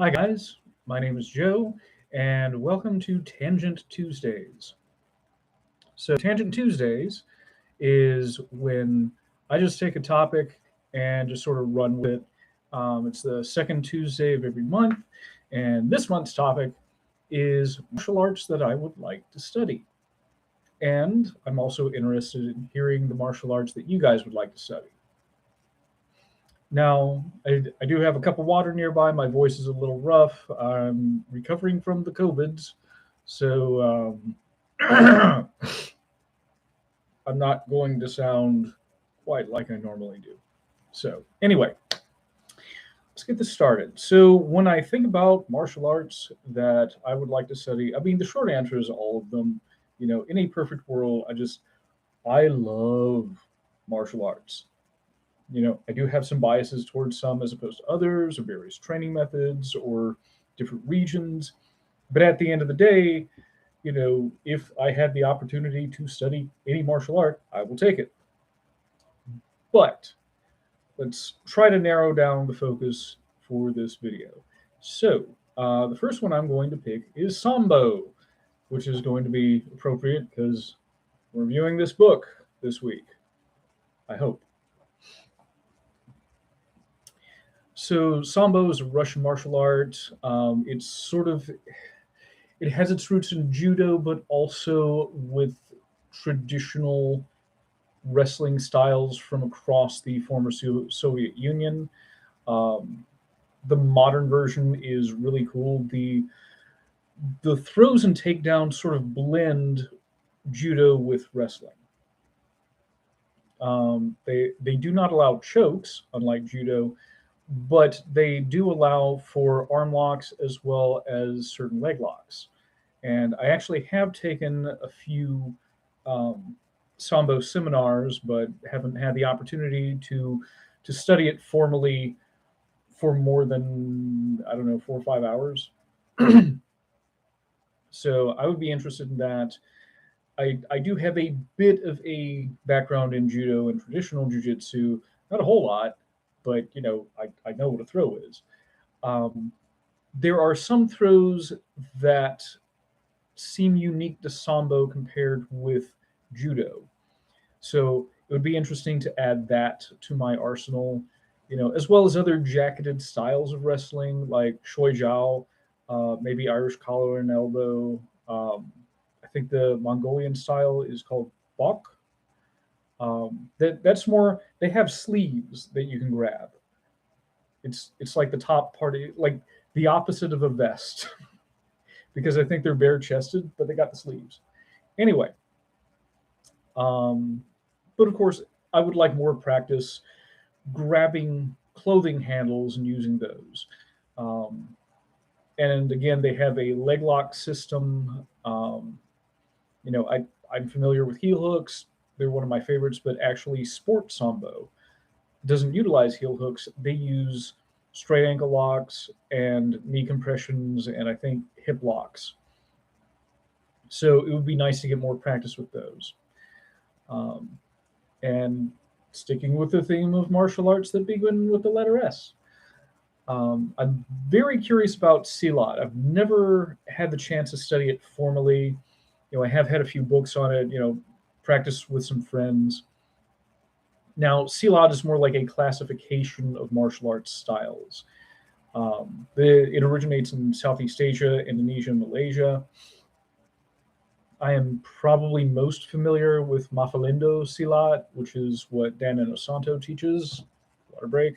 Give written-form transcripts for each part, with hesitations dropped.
Hi, guys. My name is Joe, and welcome to Tangent Tuesdays. So, Tangent Tuesdays is when I just take a topic and just sort of run with it. It's the second Tuesday of every month, and this month's topic is martial arts that I would like to study. And I'm also interested in hearing the martial arts that you guys would like to study. Now, I do have a cup of water nearby. My voice is a little rough. I'm recovering from the COVIDs, so I'm not going to sound quite like I normally do. So, anyway, let's get this started. So, when I think about martial arts that I would like to study, I mean, the short answer is all of them. In a perfect world, I love martial arts. I do have some biases towards some as opposed to others, or various training methods, or different regions. But at the end of the day, if I had the opportunity to study any martial art, I will take it. But let's try to narrow down the focus for this video. So, the first one I'm going to pick is Sambo, which is going to be appropriate because we're reviewing this book this week. I hope. So Sambo is a Russian martial art. It has its roots in judo, but also with traditional wrestling styles from across the former Soviet Union. Um, the modern version is really cool. The throws and takedowns sort of blend judo with wrestling. They do not allow chokes, unlike judo, but they do allow for arm locks as well as certain leg locks. And I actually have taken a few um, Sambo seminars, but haven't had the opportunity to study it formally for more than, I don't know, 4 or 5 hours. So I would be interested in that. I do have a bit of a background in judo and traditional jujitsu, not a whole lot, but I know what a throw is. Um, there are some throws that seem unique to Sambo compared with judo. So it would be interesting to add that to my arsenal, as well as other jacketed styles of wrestling like Shoi Jiao, maybe Irish collar and elbow. I think the Mongolian style is called Bok. That's more. They have sleeves that you can grab. It's like the top part, like the opposite of a vest, because I think they're bare chested, but they got the sleeves. Anyway, um, but of course, I would like more practice grabbing clothing handles and using those. Um, and again, they have a leg lock system. I'm familiar with heel hooks. They're one of my favorites, but actually, Sport Sambo doesn't utilize heel hooks. They use straight ankle locks and knee compressions and I think hip locks. So it would be nice to get more practice with those. Um, and sticking with the theme of martial arts that begin with the letter S. I'm very curious about Silat. I've never had the chance to study it formally. I have had a few books on it, practice with some friends. Now, Silat is more like a classification of martial arts styles. It originates in Southeast Asia, Indonesia, and Malaysia. I am probably most familiar with Mafalindo Silat, which is what Dan Inosanto teaches. Water break.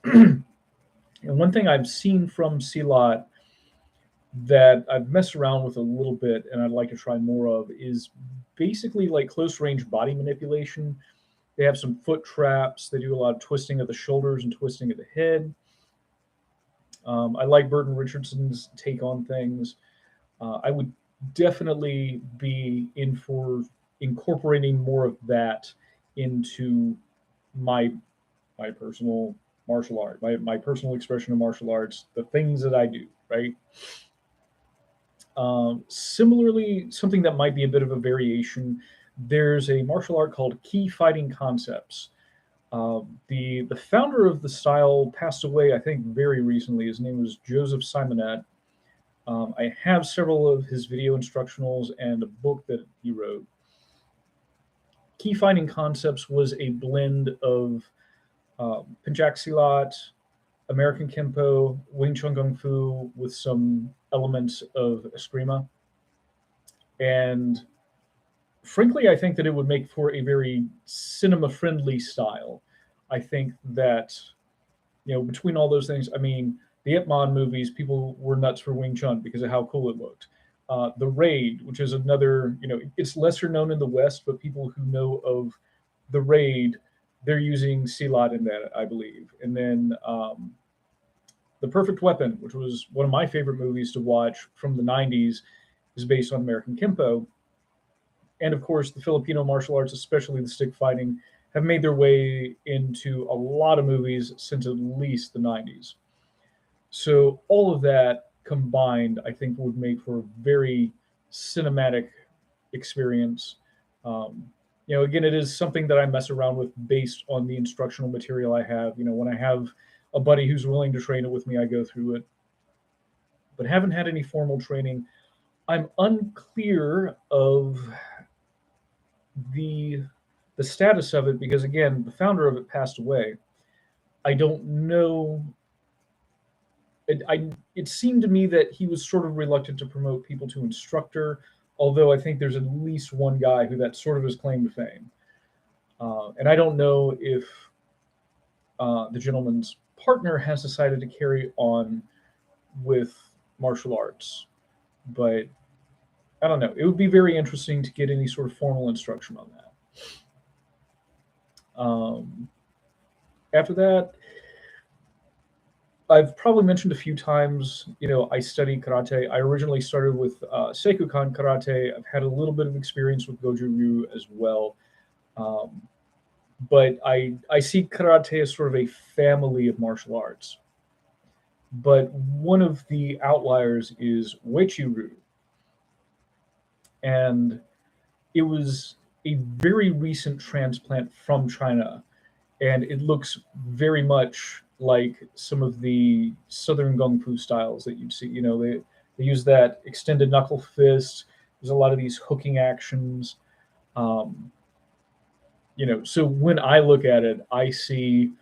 And one thing I've seen from Silat that I've messed around with a little bit and I'd like to try more of is basically like close range body manipulation. They have some foot traps. They do a lot of twisting of the shoulders and twisting of the head. I like Burton Richardson's take on things. I would definitely be in for incorporating more of that into my my personal martial art, my personal expression of martial arts, the things that I do, right? Similarly, something that might be a bit of a variation, there's a martial art called Key Fighting Concepts. The founder of the style passed away, I think, very recently. His name was Joseph Simonet. I have several of his video instructionals and a book that he wrote. Key Finding Concepts was a blend of Pencak Silat, American Kempo, Wing Chun Kung Fu with some elements of Eskrima. And frankly, I think that it would make for a very cinema friendly style. I think that, between all those things, I mean, the Ip Man movies, people were nuts for Wing Chun because of how cool it looked. The Raid, which is another, it's lesser known in the West, but people who know of the Raid, they're using Silat in that, I believe. And then The Perfect Weapon, which was one of my favorite movies to watch from the 90s, is based on American Kempo. And of course, the Filipino martial arts, especially the stick fighting, have made their way into a lot of movies since at least the 90s. So all of that combined, I think, would make for a very cinematic experience. Again, it is something that I mess around with based on the instructional material I have. When I have a buddy who's willing to train it with me, I go through it. But haven't had any formal training. I'm unclear of the status of it because, again, the founder of it passed away. I don't know. It seemed to me that he was sort of reluctant to promote people to instructor, although I think there's at least one guy who that sort of his claim to fame. And I don't know if the gentleman's partner has decided to carry on with martial arts, but I don't know. It would be very interesting to get any sort of formal instruction on that. After that, I've probably mentioned a few times, I study karate. I originally started with Seikukan karate. I've had a little bit of experience with Goju-ryu as well. But I see karate as sort of a family of martial arts. But one of the outliers is uechi-ryu. And it was a very recent transplant from China. And it looks very much like some of the Southern Kung Fu styles that you'd see. They use that extended knuckle fist. There's a lot of these hooking actions. So when I look at it, I see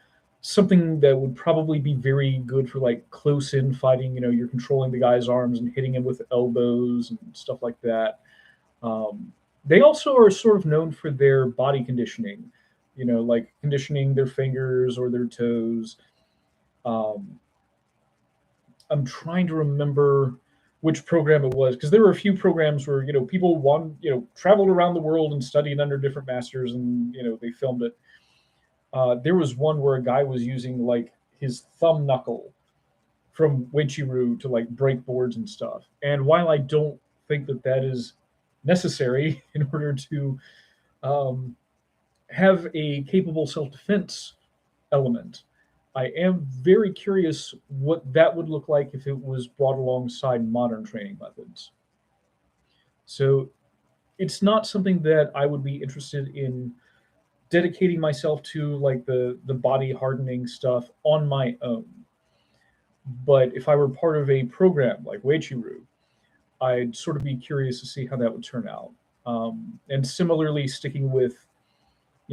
something that would probably be very good for like close in fighting. You're controlling the guy's arms and hitting him with elbows and stuff like that. They also are sort of known for their body conditioning, like conditioning their fingers or their toes. I'm trying to remember which program it was because there were a few programs where people traveled around the world and studied under different masters and they filmed it. There was one where a guy was using like his thumb knuckle from uechi-ryu to like break boards and stuff. And while I don't think that is necessary in order to have a capable self-defense element, I am very curious what that would look like if it was brought alongside modern training methods. So it's not something that I would be interested in dedicating myself to, like the body hardening stuff on my own. But if I were part of a program like uechi-ryu, I'd sort of be curious to see how that would turn out. And similarly, sticking with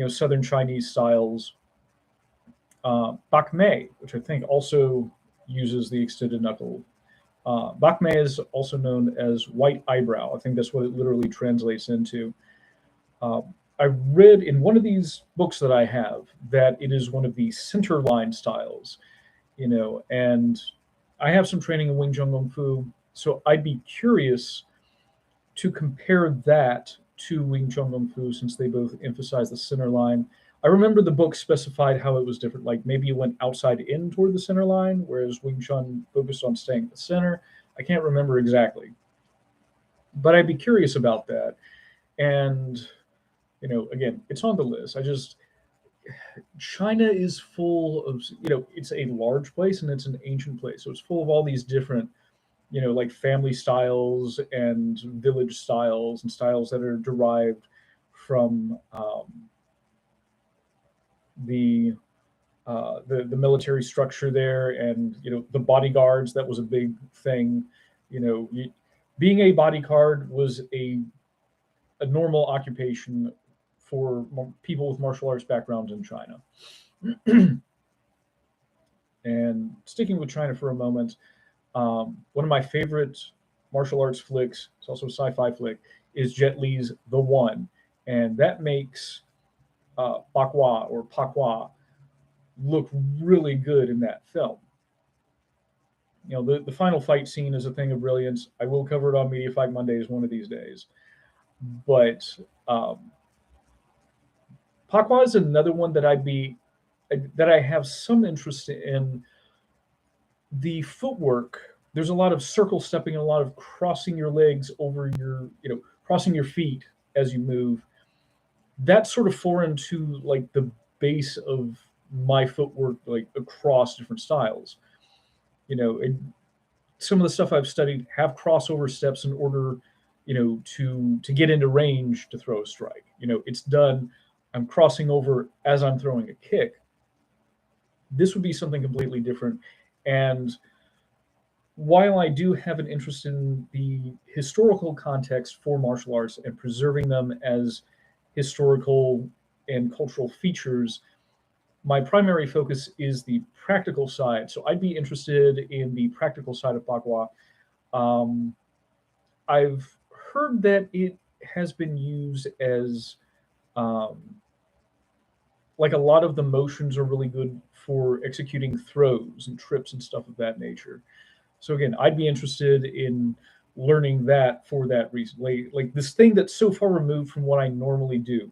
Southern Chinese styles, Bak Mei, which I think also uses the extended knuckle. Bak Mei is also known as white eyebrow. I think that's what it literally translates into. I read in one of these books that I have that it is one of the center line styles, and I have some training in Wing Chun Kung Fu, so I'd be curious to compare that to Wing Chun Kung Fu since they both emphasize the center line. I remember the book specified how it was different. Like maybe it went outside in toward the center line, whereas Wing Chun focused on staying at the center. I can't remember exactly, but I'd be curious about that. And again, it's on the list. China is full of, it's a large place and it's an ancient place, so it's full of all these different, like family styles and village styles and styles that are derived from the military structure there, and the bodyguards. That was a big thing. Being a bodyguard was a normal occupation for people with martial arts backgrounds in China. And sticking with China for a moment, one of my favorite martial arts flicks, it's also a sci-fi flick, is Jet Li's The One, and that makes Bakwa or Pakwa look really good in that film. The final fight scene is a thing of brilliance. I will cover it on Media Fight Mondays one of these days. But Pakwa is another one that I have some interest in. The footwork, there's a lot of circle stepping and a lot of crossing your legs over crossing your feet as you move. That's sort of foreign to like the base of my footwork, like across different styles. Some of the stuff I've studied have crossover steps in order, to get into range to throw a strike. It's done. I'm crossing over as I'm throwing a kick. This would be something completely different. And while I do have an interest in the historical context for martial arts and preserving them as historical and cultural features, my primary focus is the practical side. So I'd be interested in the practical side of Bagua. I've heard that it has been used as like a lot of the motions are really good for executing throws and trips and stuff of that nature. So again, I'd be interested in learning that for that reason. Like this thing that's so far removed from what I normally do.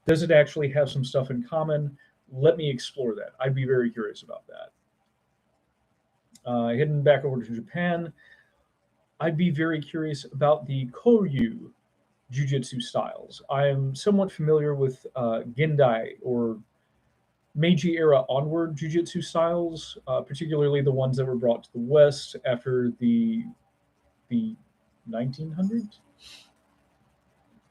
Does it actually have some stuff in common? Let me explore that. I'd be very curious about that. Heading back over to Japan, I'd be very curious about the Koryu jujitsu styles. I am somewhat familiar with Gendai or Meiji era onward jujitsu styles, particularly the ones that were brought to the West after the 1900s,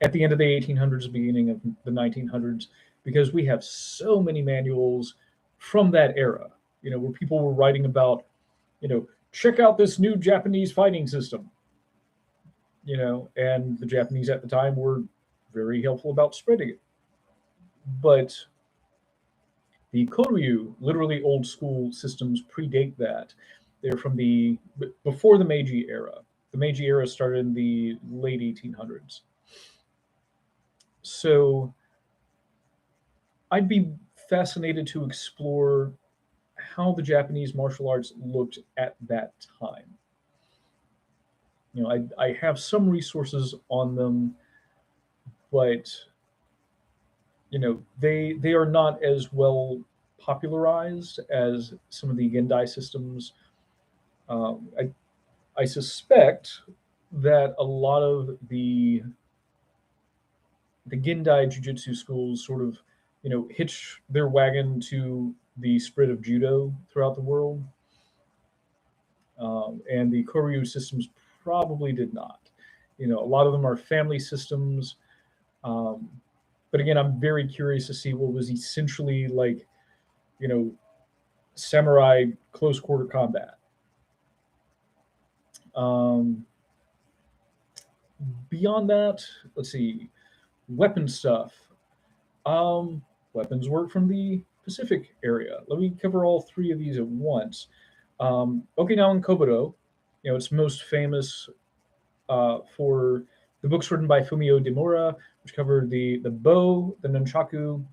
at the end of the 1800s, beginning of the 1900s, because we have so many manuals from that era, where people were writing about, check out this new Japanese fighting system, and the Japanese at the time were very helpful about spreading it. But the Koryu, literally old school systems, predate that. They're from before the Meiji era. The Meiji era started in the late 1800s. So I'd be fascinated to explore how the Japanese martial arts looked at that time. I have some resources on them, but they are not as well popularized as some of the Gendai systems. I suspect that a lot of the Gendai Jiu-Jitsu schools sort of, hitch their wagon to the spread of judo throughout the world, and the Koryu systems probably did not. A lot of them are family systems, but again, I'm very curious to see what was essentially like, samurai close quarter combat. Beyond that, let's see, weapon stuff. Weapons work from the Pacific area. Let me cover all three of these at once. Okinawan Kobudo, it's most famous for the books written by Fumio Demura, which covered the bow, the nunchaku,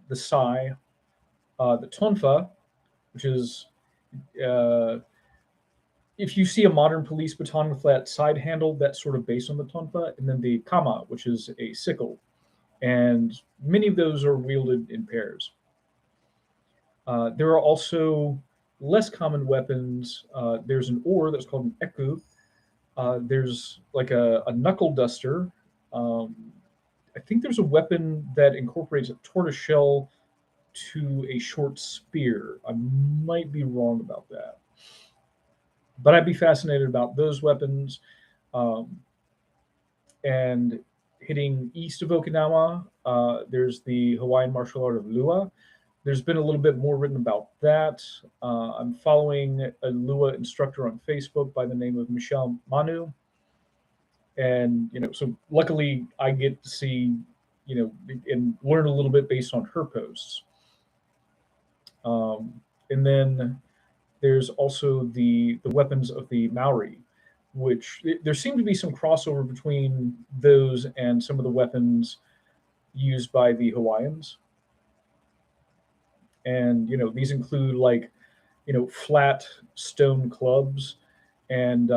the sai, the tonfa, which is if you see a modern police baton with that side handle, that's sort of based on the tonfa, and then the kama, which is a sickle. And many of those are wielded in pairs. There are also less common weapons. There's an oar that's called an eku. There's like a knuckle duster. I think there's a weapon that incorporates a tortoiseshell to a short spear. I might be wrong about that. But I'd be fascinated about those weapons. And hitting east of Okinawa, there's the Hawaiian martial art of Lua. There's been a little bit more written about that. I'm following a Lua instructor on Facebook by the name of Michelle Manu, and so luckily I get to see, and learn a little bit based on her posts. And then there's also the weapons of the Maori, which there seem to be some crossover between those and some of the weapons used by the Hawaiians. And these include like flat stone clubs and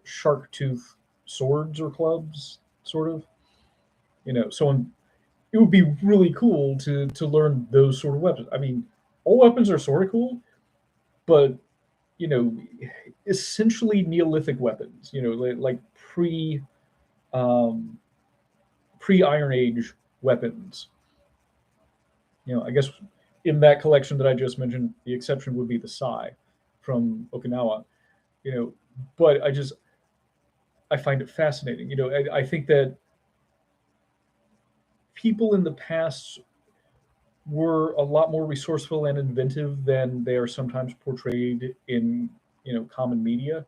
shark tooth swords or clubs, sort of. So it would be really cool to learn those sort of weapons. I mean, all weapons are sort of cool, but you know, essentially Neolithic weapons. Like um, pre Iron Age weapons. I guess in that collection that I just mentioned, the exception would be the Sai from Okinawa. You know, but I find it fascinating. I think that people in the past were a lot more resourceful and inventive than they are sometimes portrayed in common media.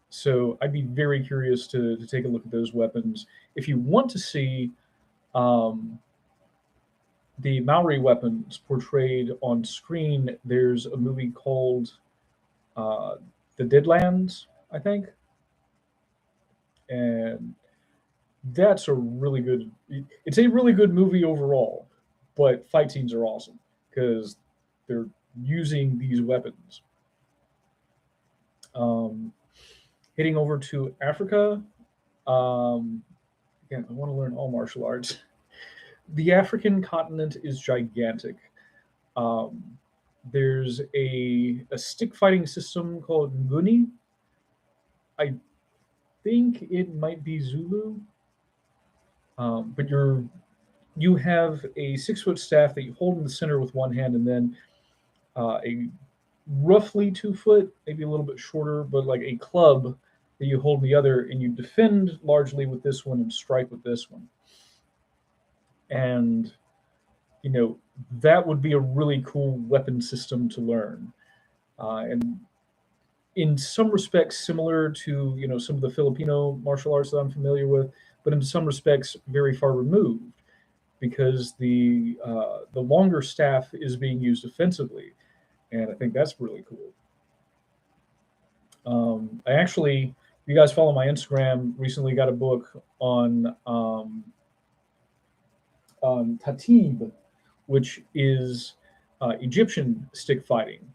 So I'd be very curious to take a look at those weapons. If you want to see um, the Maori weapons portrayed on screen, there's a movie called uh, The Deadlands, I think, and that's a really good. It's a really good movie overall, but fight scenes are awesome because they're using these weapons. Um, Heading over to Africa, um, again, I want to learn all martial arts. The African continent is gigantic. Um, there's a stick fighting system called Nguni. I think it might be Zulu, but you have a 6 foot staff that you hold in the center with one hand, and then a roughly 2 foot, maybe a little bit shorter, but like a club that you hold in the other, and you defend largely with this one and strike with this one. And you know that would be a really cool weapon system to learn, and in some respects similar to some of the Filipino martial arts that I'm familiar with, but in some respects very far removed because the longer staff is being used offensively, and I think that's really cool. I actually, if you guys follow my Instagram, recently got a book on Tatib, which is Egyptian stick fighting,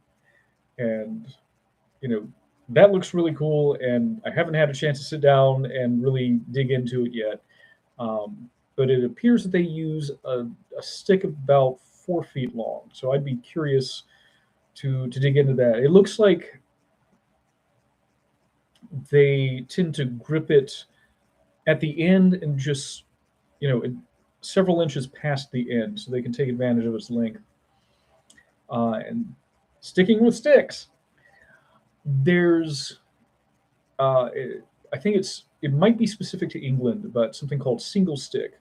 and you know that looks really cool. And I haven't had a chance to sit down and really dig into it yet, but it appears that they use a stick about 4 feet long. So I'd be curious to dig into that. It looks like they tend to grip it at the end and just several inches past the end, so they can take advantage of its length. And sticking with sticks, there's uh, I think it might be specific to England, but something called single stick.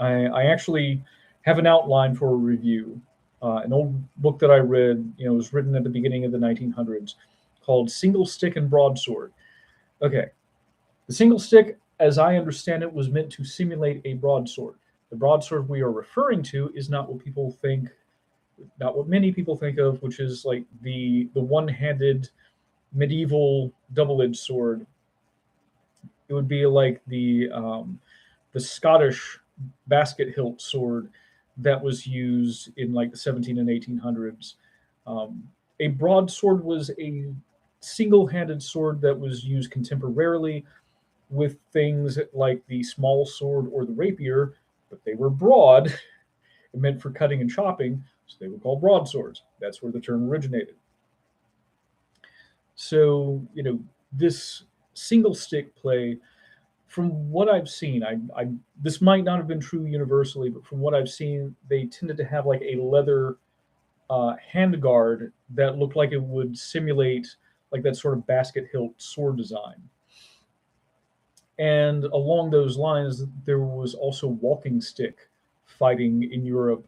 I actually have an outline for a review. An old book that I read, was written at the beginning of the 1900s, called Single Stick and Broadsword. Okay, the single stick, as I understand it, was meant to simulate a broadsword. The broadsword we are referring to is not what people think, not what many people think of, which is like the one-handed medieval double-edged sword. It would be like the Scottish basket hilt sword that was used in like the 17 and 1800s. A broadsword was a single-handed sword that was used contemporarily with things like the small sword or the rapier, but they were broad and meant for cutting and chopping, so they were called broadswords. That's where the term originated. So, this single stick play, from what I've seen, I this might not have been true universally, but from what I've seen, they tended to have like a leather handguard that looked like it would simulate like that sort of basket hilt sword design. And along those lines, there was also walking stick fighting in Europe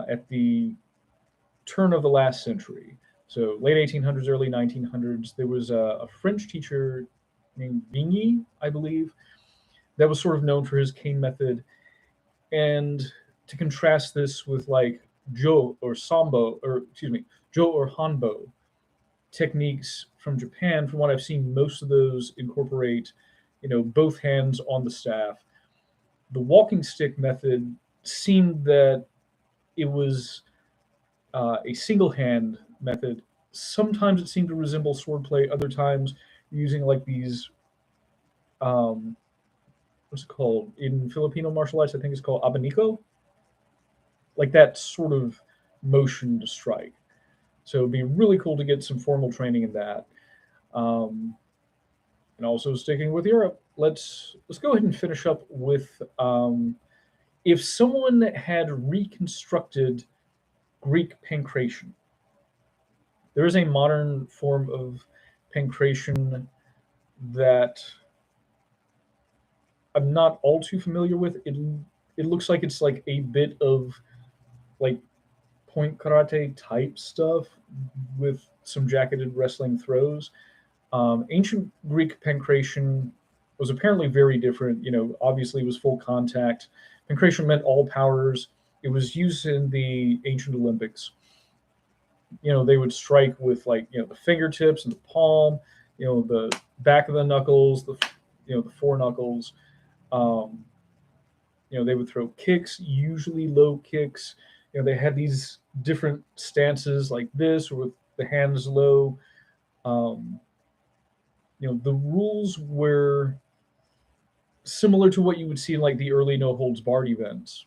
at the turn of the last century. So late 1800s, early 1900s, there was a French teacher named Vigny, I believe, that was sort of known for his cane method. And to contrast this with like Jo or Sambo, or excuse me, Jo or Hanbo techniques from Japan, from what I've seen, most of those incorporate, both hands on the staff. The walking stick method seemed that it was a single hand method. Sometimes it seemed to resemble swordplay. Other times, using like these, um, what's it called in Filipino martial arts? I think it's called abanico, like that sort of motion to strike. So it'd be really cool to get some formal training in that. Um, and also sticking with Europe, let's go ahead and finish up with if someone had reconstructed Greek pancreation. There is a modern form of pancreation that I'm not all too familiar with. It looks like it's like a bit of like point karate type stuff with some jacketed wrestling throws. Ancient Greek pancreation was apparently very different. Obviously, it was full contact. Pancreation meant all powers. It was used in the ancient Olympics. They would strike with like the fingertips and the palm, the back of the knuckles, the four knuckles. Um, they would throw kicks, usually low kicks. They had these different stances like this, or with the hands low. Um, the rules were similar to what you would see in like the early no holds barred events.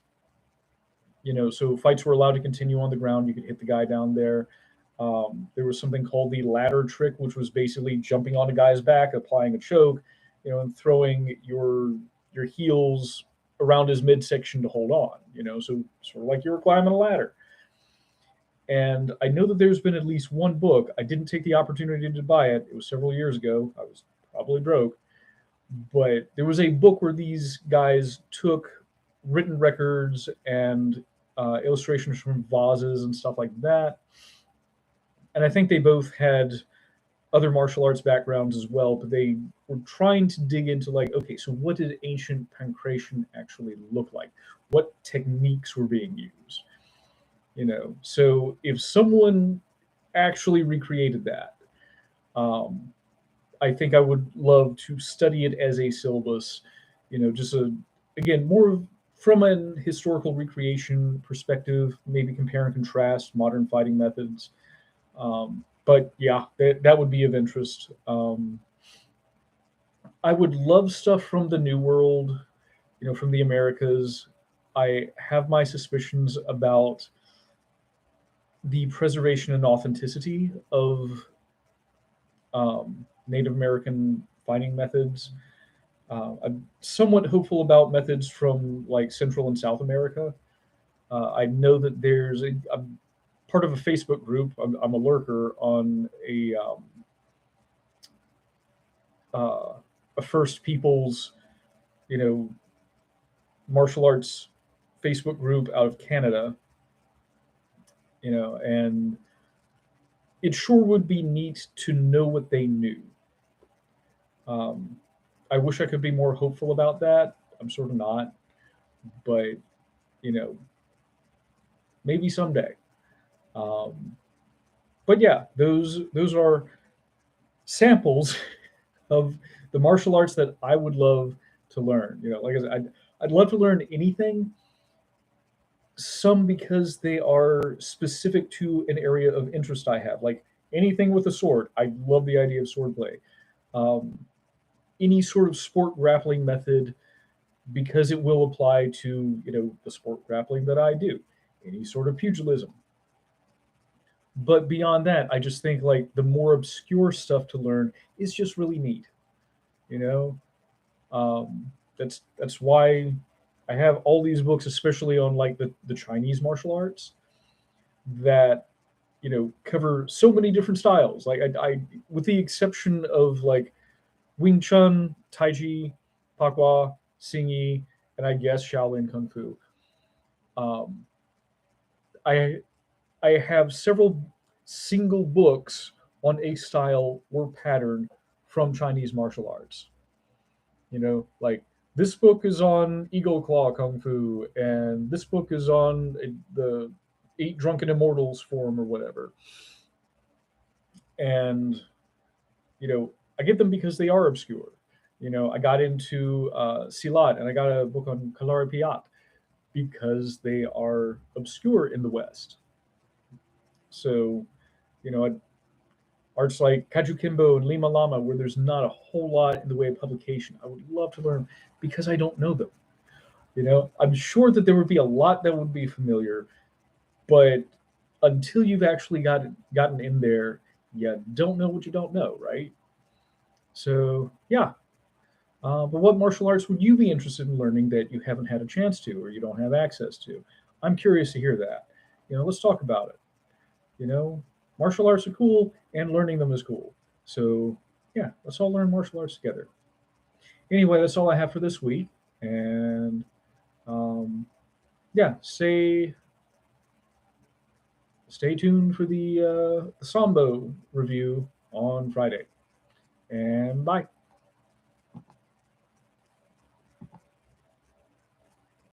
So fights were allowed to continue on the ground. You could hit the guy down there. There was something called the ladder trick, which was basically jumping on a guy's back, applying a choke, and throwing your heels around his midsection to hold on. So sort of like you were climbing a ladder. And I know that there's been at least one book. I didn't take the opportunity to buy it. It was several years ago. I was probably broke, but there was a book where these guys took written records and illustrations from vases and stuff like that. And I think they both had other martial arts backgrounds as well, but they were trying to dig into like, okay, so what did ancient pancreation actually look like? What techniques were being used? So if someone actually recreated that, um, I think I would love to study it as a syllabus, just again, more from an historical recreation perspective, maybe compare and contrast modern fighting methods. But yeah, that would be of interest. I would love stuff from the New World, from the Americas. I have my suspicions about the preservation and authenticity of Native American fighting methods. I'm somewhat hopeful about methods from like Central and South America. I know that I'm part of a Facebook group. I'm a lurker on a First Peoples, you know, martial arts Facebook group out of Canada. And it sure would be neat to know what they knew. Um, I wish I could be more hopeful about that. I'm sort of not, but you know, maybe someday. Um, but yeah, those are samples of the martial arts that I would love to learn. Like I said, I'd love to learn anything. Some because they are specific to an area of interest I have, like anything with a sword. I love the idea of swordplay. Um, any sort of sport grappling method because it will apply to the sport grappling that I do. Any sort of pugilism. But beyond that, I just think like the more obscure stuff to learn is just really neat. You know, that's why I have all these books, especially on like the Chinese martial arts, that cover so many different styles. Like I with the exception of like Wing Chun, Tai Chi, Hakwa, Xingyi, and I guess Shaolin Kung Fu. Um, I I have several single books on a style or pattern from Chinese martial arts. Like this book is on Eagle Claw Kung Fu, and this book is on the Eight Drunken Immortals form or whatever. And I get them because they are obscure. I got into Silat, and I got a book on Kalari Piat because they are obscure in the West. So, you know, arts like Kajukimbo and Lima Lama, where there's not a whole lot in the way of publication, I would love to learn because I don't know them. I'm sure that there would be a lot that would be familiar, but until you've actually gotten in there, you don't know what you don't know, right? So, yeah. But what martial arts would you be interested in learning that you haven't had a chance to or you don't have access to? I'm curious to hear that. Let's talk about it. You know, Martial arts are cool and learning them is cool. So, yeah, let's all learn martial arts together. Anyway, that's all I have for this week. And yeah, stay tuned for the Sambo review on Friday. And bye.